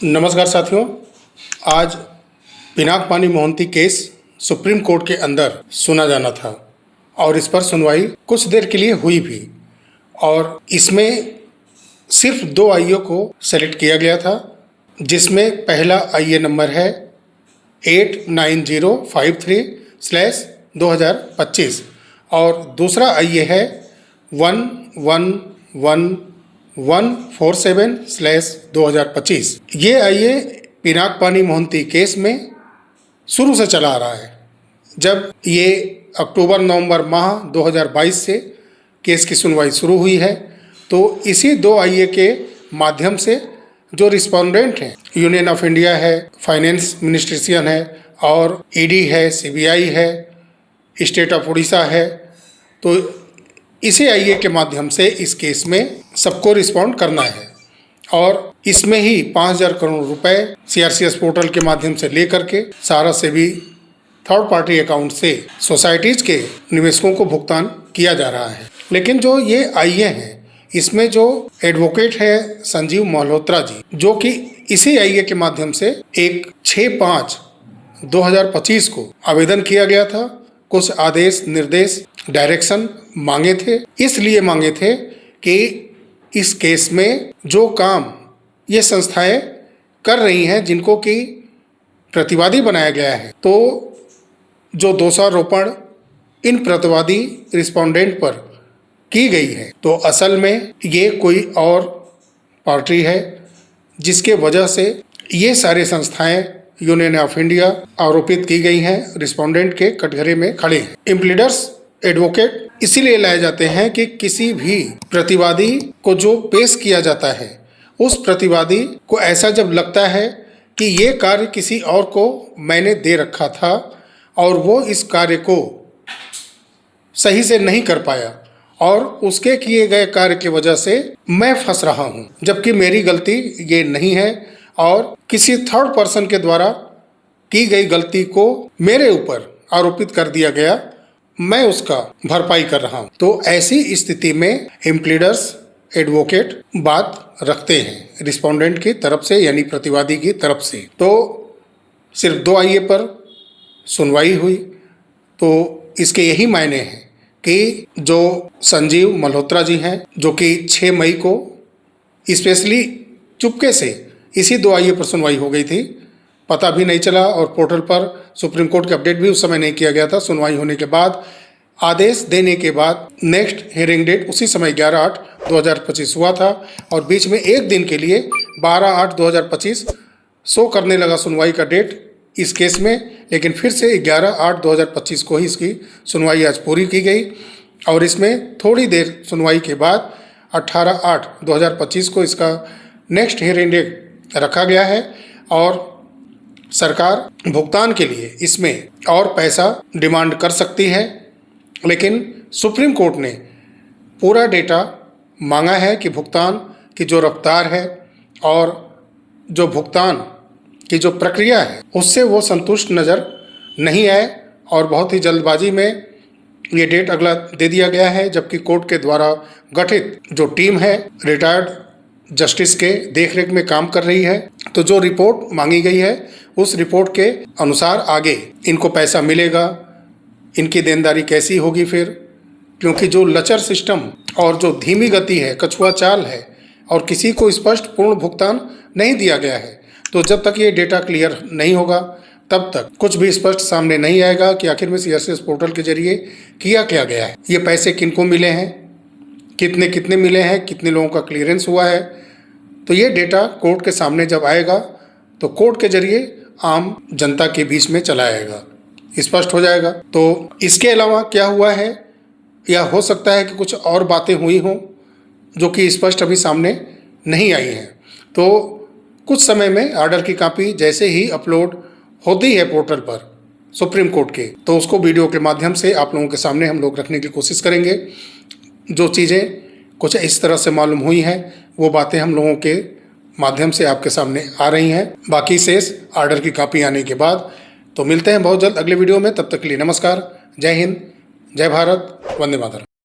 नमस्कार साथियों, आज पिनाक-पानी मोहंती केस सुप्रीम कोर्ट के अंदर सुना जाना था और इस पर सुनवाई कुछ देर के लिए हुई भी और इसमें सिर्फ 2 आईओ को सेलेक्ट किया गया था, जिसमें पहला आईए नंबर है 89053/2025 और दूसरा आईए है 11147/2025। ये आईए पिनाक-पानी मोहंती केस में शुरू से चला आ रहा है। जब ये अक्टूबर-नवंबर माह 2022 से केस की सुनवाई शुरू हुई है, तो इसी 2 आईए के माध्यम से जो रिस्पोंडेंट हैं, यूनियन ऑफ इंडिया है, फाइनेंस मिनिस्ट्रेशन है और ईडी है, सीबीआई है, स्टेट ऑफ उड़ीसा है, तो इसी आईए के माध्यम से इस केस में सबको रिस्पॉन्ड करना है और इसमें ही 5,000 करोड़ रुपए सीआरसीएस पोर्टल के माध्यम से लेकर के सारा से भी थर्ड पार्टी अकाउंट से सोसाइटीज़ के निवेशकों को भुगतान किया जा रहा है। लेकिन जो ये आईए हैं, इसमें जो एडवोकेट है संजीव मल्होत्रा जी, जो कि इसी आईए के माध्यम से एक 6/5/2025 को आवेदन किया गया था, कुछ आदेश निर्देश डायरेक्शन मांगे थे। इसलिए मांगे थे कि इस केस में जो काम ये संस्थाएं कर रही हैं, जिनको कि प्रतिवादी बनाया गया है, तो जो दोषारोपण इन प्रतिवादी रिस्पोंडेंट पर की गई है, तो असल में ये कोई और पार्टी है, जिसके वजह से ये सारे संस्थाएं यूनियन ऑफ इंडिया आरोपित की गई हैं, रिस्पोंडेंट के कटघरे में खड़े हैं। इम्प्लीडर्स एडवोकेट इसीलिए लाए जाते हैं कि किसी भी प्रतिवादी को जो पेश किया जाता है, उस प्रतिवादी को ऐसा जब लगता है कि ये कार्य किसी और को मैंने दे रखा था और वो इस कार्य को सही से नहीं कर पाया और उसके किए गए कार्य की वजह से मैं फंस रहा हूँ, जबकि मेरी गलती ये नहीं है और किसी थर्ड पर्सन के द्वारा की गई गलती को मेरे ऊपर आरोपित कर दिया गया, मैं उसका भरपाई कर रहा हूँ। तो ऐसी स्थिति में इम्प्लीडर्स एडवोकेट बात रखते हैं रिस्पोंडेंट की तरफ से, यानी प्रतिवादी की तरफ से। तो सिर्फ 2 आईए पर सुनवाई हुई, तो इसके यही मायने हैं कि जो संजीव मल्होत्रा जी हैं, जो कि 6 मई को स्पेशली चुपके से इसी 2 आईए पर सुनवाई हो गई थी, पता भी नहीं चला और पोर्टल पर सुप्रीम कोर्ट के अपडेट भी उस समय नहीं किया गया था। सुनवाई होने के बाद आदेश देने के बाद नेक्स्ट हियरिंग डेट उसी समय 11/8/2025 हुआ था और बीच में एक दिन के लिए 12/8/2025 शो करने लगा सुनवाई का डेट इस केस में, लेकिन फिर से 11/8/2025 को ही इसकी सुनवाई आज पूरी की गई और इसमें थोड़ी देर सुनवाई के बाद 18/8/2025 को इसका नेक्स्ट हियरिंग डेट रखा गया है और सरकार भुगतान के लिए इसमें और पैसा डिमांड कर सकती है। लेकिन सुप्रीम कोर्ट ने पूरा डेटा मांगा है कि भुगतान की जो रफ्तार है और जो भुगतान की जो प्रक्रिया है, उससे वो संतुष्ट नज़र नहीं आए और बहुत ही जल्दबाजी में ये डेट अगला दे दिया गया है, जबकि कोर्ट के द्वारा गठित जो टीम है रिटायर्ड जस्टिस के देखरेख में काम कर रही है। तो जो रिपोर्ट मांगी गई है, उस रिपोर्ट के अनुसार आगे इनको पैसा मिलेगा, इनकी देनदारी कैसी होगी फिर, क्योंकि जो लचर सिस्टम और जो धीमी गति है, कछुआ चाल है और किसी को स्पष्ट पूर्ण भुगतान नहीं दिया गया है, तो जब तक ये डेटा क्लियर नहीं होगा तब तक कुछ भी स्पष्ट सामने नहीं आएगा कि आखिर में सीआरसीएस पोर्टल के जरिए किया क्या गया है, ये पैसे किनको मिले हैं, कितने कितने मिले हैं, कितने लोगों का क्लियरेंस हुआ है। तो ये डेटा कोर्ट के सामने जब आएगा तो कोर्ट के जरिए आम जनता के बीच में चला आएगा, स्पष्ट हो जाएगा। तो इसके अलावा क्या हुआ है, या हो सकता है कि कुछ और बातें हुई हों जो कि स्पष्ट अभी सामने नहीं आई हैं। तो कुछ समय में ऑर्डर की कॉपी जैसे ही अपलोड होती है पोर्टल पर सुप्रीम कोर्ट के, तो उसको वीडियो के माध्यम से आप लोगों के सामने हम लोग रखने की कोशिश करेंगे। जो चीज़ें कुछ इस तरह से मालूम हुई हैं, वो बातें हम लोगों के माध्यम से आपके सामने आ रही हैं। बाकी शेष ऑर्डर की कॉपी आने के बाद। तो मिलते हैं बहुत जल्द अगले वीडियो में, तब तक के लिए नमस्कार, जय हिंद, जय भारत, वंदे मातरम।